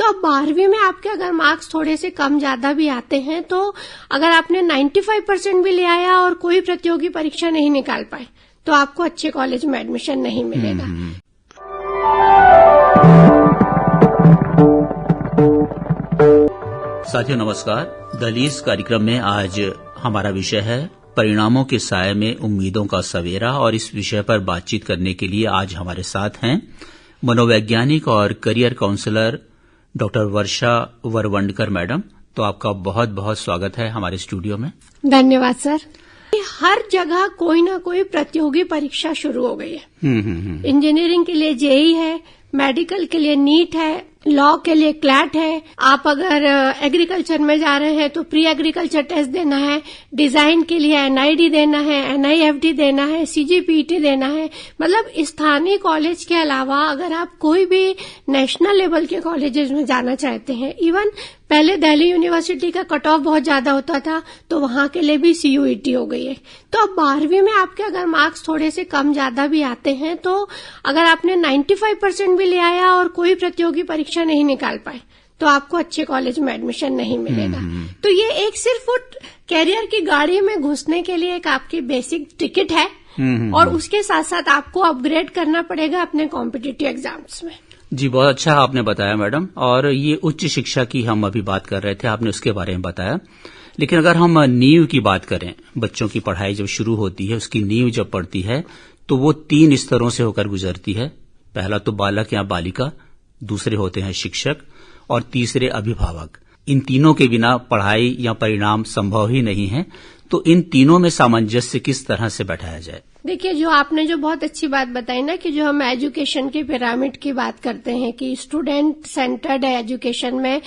अब 12वीं में आपके अगर मार्क्स थोड़े से कम ज्यादा भी आते हैं तो अगर आपने 95% भी ले आया और कोई प्रतियोगी परीक्षा नहीं निकाल पाए तो आपको अच्छे कॉलेज में एडमिशन नहीं मिलेगा। साथियों नमस्कार। दलीस कार्यक्रम में आज हमारा विषय है परिणामों के साये में उम्मीदों का सवेरा, और इस विषय पर बातचीत करने के लिए आज हमारे साथ हैं मनोवैज्ञानिक और करियर काउंसलर डॉक्टर वर्षा वरवंडकर मैडम। तो आपका बहुत बहुत स्वागत है हमारे स्टूडियो में। धन्यवाद सर। हर जगह कोई ना कोई प्रतियोगी परीक्षा शुरू हो गई है। इंजीनियरिंग के लिए जेईई है, मेडिकल के लिए नीट है, लॉ के लिए क्लैट है, आप अगर एग्रीकल्चर में जा रहे हैं तो प्री एग्रीकल्चर टेस्ट देना है, डिजाइन के लिए एनआईडी देना है, एनआईएफडी देना है, सीजीपीटी देना है। मतलब स्थानीय कॉलेज के अलावा अगर आप कोई भी नेशनल लेवल के कॉलेजेस में जाना चाहते हैं, इवन पहले दिल्ली यूनिवर्सिटी का कट ऑफ बहुत ज्यादा होता था तो वहां के लिए भी सीयूईटी हो गई है। तो अब 12वीं में आपके अगर मार्क्स थोड़े से कम ज्यादा भी आते हैं तो अगर आपने 95% भी ले आया और कोई प्रतियोगी परीक्षा नहीं निकाल पाए तो आपको अच्छे कॉलेज में एडमिशन नहीं मिलेगा। तो ये एक सिर्फ कैरियर की गाड़ी में घुसने के लिए एक आपकी बेसिक टिकट है और उसके साथ साथ आपको अपग्रेड करना पड़ेगा अपने कॉम्पिटिटिव एग्जाम्स में। जी, बहुत अच्छा आपने बताया मैडम। और ये उच्च शिक्षा की हम अभी बात कर रहे थे, आपने उसके बारे में बताया। लेकिन अगर हम नींव की बात करें, बच्चों की पढ़ाई जब शुरू होती है, उसकी नींव जब पड़ती है तो वो 3 स्तरों से होकर गुजरती है। पहला तो बालक या बालिका, दूसरे होते हैं शिक्षक और तीसरे अभिभावक। इन तीनों के बिना पढ़ाई या परिणाम संभव ही नहीं है। तो इन तीनों में सामंजस्य किस तरह से बैठाया जाए? देखिए, जो आपने जो बहुत अच्छी बात बताई ना कि जो हम एजुकेशन की पिरामिड की बात करते हैं कि स्टूडेंट सेंटर्ड एजुकेशन में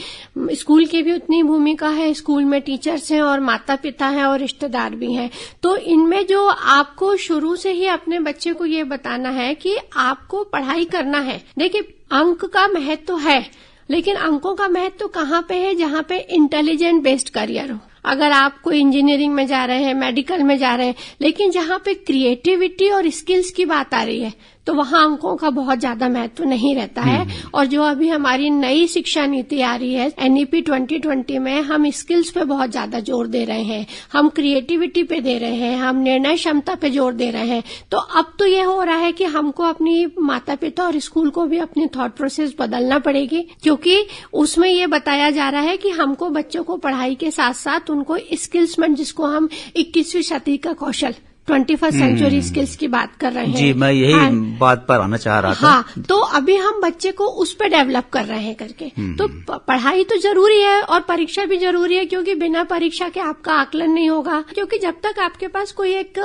स्कूल की भी उतनी भूमिका है, स्कूल में टीचर्स हैं और माता पिता हैं और रिश्तेदार भी हैं। तो इनमें जो आपको शुरू से ही अपने बच्चे को ये बताना है कि आपको पढ़ाई करना है। देखिए, अंक का महत्व है, लेकिन अंकों का महत्व कहाँ पे है? जहाँ पे इंटेलिजेंट बेस्ड करियर हो। अगर आप कोई इंजीनियरिंग में जा रहे हैं, मेडिकल में जा रहे हैं, लेकिन जहाँ पे क्रिएटिविटी और स्किल्स की बात आ रही है तो वहाँ अंकों का बहुत ज्यादा महत्व नहीं रहता है। और जो अभी हमारी नई शिक्षा नीति आ रही है एनईपी 2020 में, हम स्किल्स पे बहुत ज्यादा जोर दे रहे हैं, हम क्रिएटिविटी पे दे रहे हैं, हम निर्णय क्षमता पे जोर दे रहे हैं। तो अब तो ये हो रहा है कि हमको अपनी माता पिता और स्कूल को भी अपनी थॉट प्रोसेस बदलना पड़ेगी, क्योंकि उसमें ये बताया जा रहा है कि हमको बच्चों को पढ़ाई के साथ साथ उनको स्किल्स में, जिसको हम 21वीं सदी का कौशल 21st सेंचुरी स्किल्स की बात कर रहे हैं। जी, मैं यही बात पर आना चाह रहा था। हाँ, तो अभी हम बच्चे को उस पर डेवलप कर रहे हैं करके। तो पढ़ाई तो जरूरी है और परीक्षा भी जरूरी है, क्योंकि बिना परीक्षा के आपका आकलन नहीं होगा। क्योंकि जब तक आपके पास कोई एक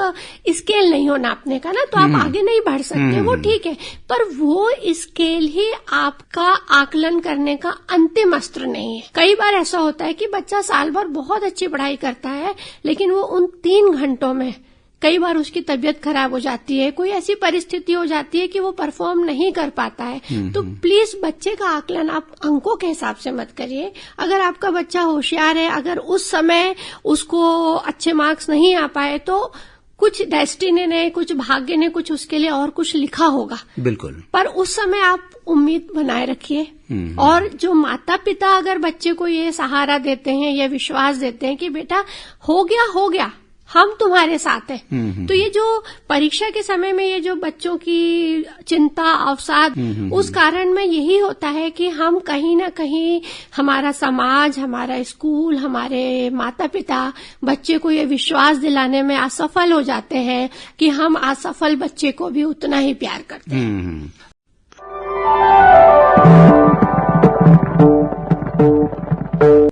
स्केल नहीं हो नापने का ना, तो आप आगे नहीं बढ़ सकते। वो ठीक है, पर वो स्केल ही आपका आकलन करने का अंतिम अस्त्र नहीं है। कई बार ऐसा होता है कि बच्चा साल भर बहुत अच्छी पढ़ाई करता है, लेकिन वो उन 3 घंटों में कई बार उसकी तबीयत खराब हो जाती है, कोई ऐसी परिस्थिति हो जाती है कि वो परफॉर्म नहीं कर पाता है। तो प्लीज बच्चे का आकलन आप अंकों के हिसाब से मत करिए। अगर आपका बच्चा होशियार है, अगर उस समय उसको अच्छे मार्क्स नहीं आ पाए तो कुछ डेस्टिनी ने, कुछ भाग्य ने कुछ उसके लिए और कुछ लिखा होगा। बिल्कुल। पर उस समय आप उम्मीद बनाए रखिए। और जो माता पिता अगर बच्चे को ये सहारा देते हैं, ये विश्वास देते हैं कि बेटा हो गया, हम तुम्हारे साथ हैं। तो ये जो परीक्षा के समय में ये जो बच्चों की चिंता, अवसाद, उस कारण में यही होता है कि हम कहीं ना कहीं, हमारा समाज, हमारा स्कूल, हमारे माता पिता बच्चे को ये विश्वास दिलाने में असफल हो जाते हैं कि हम असफल बच्चे को भी उतना ही प्यार करते हैं।